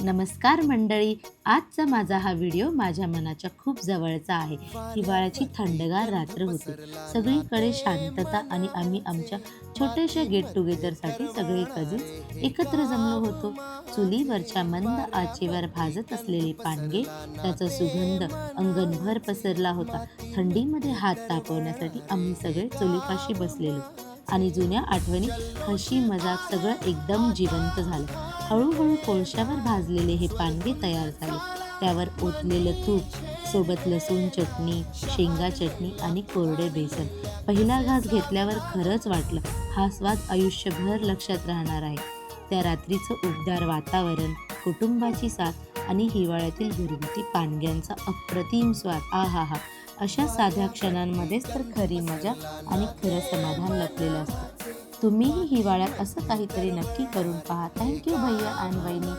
नमस्कार मंडळी, आजचा माझा हा व्हिडिओ माझ्या मनाच्या खूप जवळचा आहे. हिवाळ्याची थंडगार रात्र होती. सगळीकडे शांतता आणि आम्ही आमच्या छोट्याशा गेट टुगेदरसाठी सगळे कझिन्स एकत्र जमलो होतो. चुलीवरच्या मंद आचेवर भाजत असलेले पानगे, त्याचा सुगंध अंगणभर पसरला होता. थंडीमध्ये हात तापवण्यासाठी आम्ही सगळे चुलीपाशी बसलेलो आणि जुन्या आठवणी, हशी मजाक सगळं एकदम जिवंत झालं. हळूहळू कोळशावर भाजलेले हे पानगे तयार झाले. त्यावर ओतलेलं तूप, सोबत लसूण चटणी, शेंगा चटणी आणि कोरडे बेसन. पहिला घास घेतल्यावर खरंच वाटलं, हा स्वाद आयुष्यभर लक्षात राहणार आहे. त्या रात्रीचं उबदार वातावरण, कुटुंबाची साथ आणि हिवाळ्यातील घरगुती पानग्यांचा अप्रतिम स्वाद, आहाहा! अशा साध्या क्षणांमध्येच तर खरी मजा आणि खरं समाधान लपलेलं असतं. तुम्हीही हिवाळ्यात असं काहीतरी नक्की करून पहा. थँक यू भैया आणि वहिनी.